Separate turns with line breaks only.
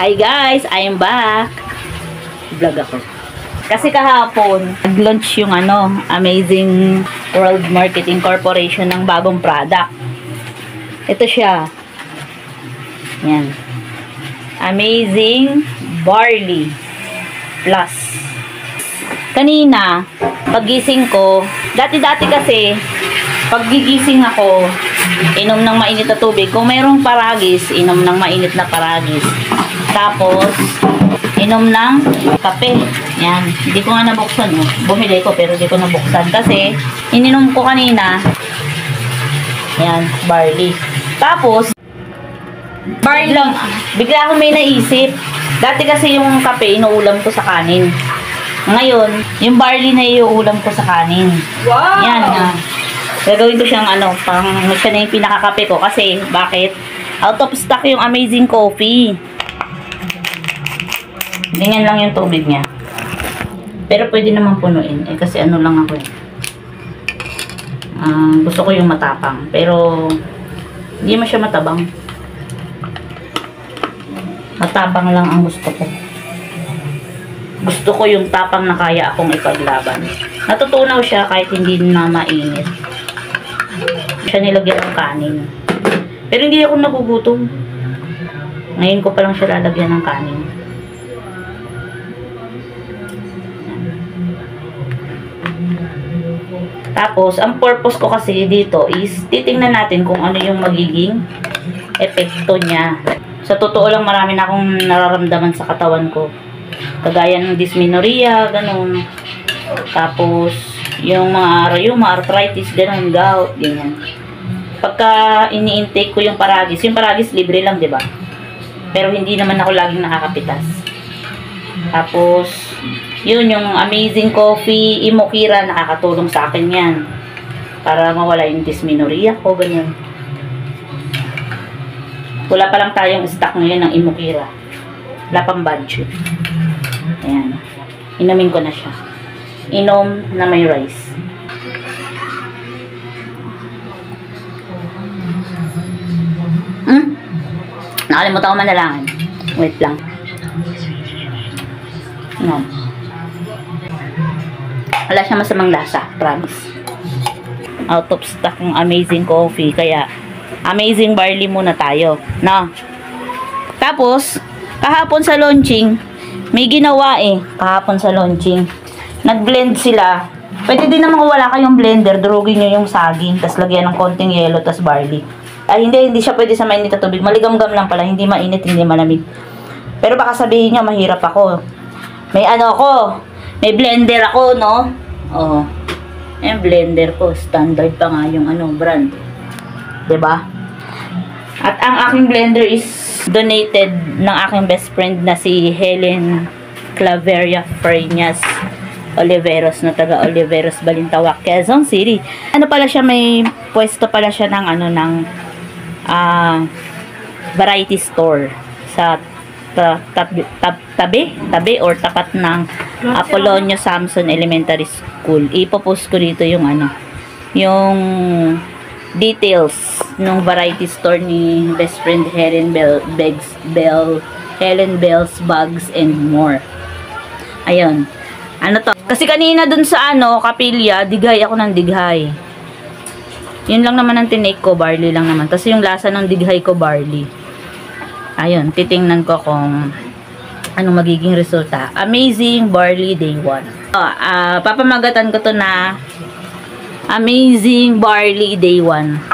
Hi guys, I am back. Vlog ako. Kasi kahapon, nag-launch yung Amazing World Marketing Corporation ng bagong product. Ito siya. Yan. Amazing Barley Plus. Kanina, paggising ko, dati-dati kasi, paggigising ako, inom ng mainit na tubig. Kung mayroong paragis, inom ng mainit na paragis. Tapos, inom ng kape. Yan. Hindi ko nga nabuksan. Bumili ko pero hindi ko nabuksan. Kasi, ininom ko kanina. Yan, barley. Tapos, barley lang. Bigla akong may naisip. Dati kasi yung kape, inuulam ko sa kanin. Ngayon, yung barley na iuulam ko sa kanin.
Wow!
Yan na. Gagawin ko siyang pang siya na yung pinakakape ko. Kasi, bakit? Out of stock yung Amazing Coffee. Ganyan lang yung tubig niya. Pero pwede naman punuin. Kasi lang ako gusto ko yung matapang. Pero, hindi mo siya matabang. Matapang lang ang gusto ko. Gusto ko yung tapang na kaya akong ipaglaban. Natutunaw siya kahit hindi na mainit. Siya nilagyan ng kanin. Pero hindi ako nagugutom. Ngayon ko pa lang siya lalagyan ng kanin. Tapos, ang purpose ko kasi dito is titingnan natin kung ano yung magiging epekto niya. Sa totoo lang, marami na akong nararamdaman sa katawan ko. Kagaya ng dysmenorrhea, ganun. Tapos, yung mga rheuma, arthritis, ganun, gout, ganyan. Pagka ini-intake ko yung paragis libre lang, di ba? Pero hindi naman ako laging nakakapitas. Tapos, yun, yung Amazing Coffee, Imokira, nakakatulong sa akin yan. Para mawala yung dysmenorrhea ko, ganyan. Wala pa lang tayong stock ngayon ng Imokira. Wala pang budget. Ayan. Inumin ko na siya. Inom na may rice. Nakalimutan ko manalangin. Wait lang. No. Wala siya masamang lasa. Promise. Out of stock ng Amazing Coffee. Kaya, Amazing Barley muna tayo. No? Tapos, kahapon sa launching, may ginawa kahapon sa launching. Nag-blend sila. Pwede din naman kung wala kayong blender, durugin nyo yung saging, tapos lagyan ng konting yelo, tapos barley. Ay, hindi siya pwede sa mainit na tubig. Maligam-gam lang pala, hindi mainit, hindi malamig. Pero baka sabihin nyo, mahirap ako. May may blender ako, no? Oh. Yung blender ko, standard pa nga yung brand. 'Di ba? At ang aking blender is donated ng aking best friend na si Helen Claveria Freñas Oliveros, na taga Oliveros, Balintawak, Quezon City. Pala siya, may pwesto pala siya ng variety store sa tabi or tapat ng Apolonio Samson Elementary School. Ipopost ko dito yung yung details ng variety store ni best friend Helen Bell's Bags and More. Ayun. To? Kasi kanina dun sa Kapilya, dighay ako ng dighay. Yun lang naman ang tinake ko, barley lang naman. Tapos yung lasa ng dighay ko, barley. Ayun, titingnan ko kung anong magiging resulta. Amazing Barley Day 1. Papamagatan ko to na Amazing Barley Day 1.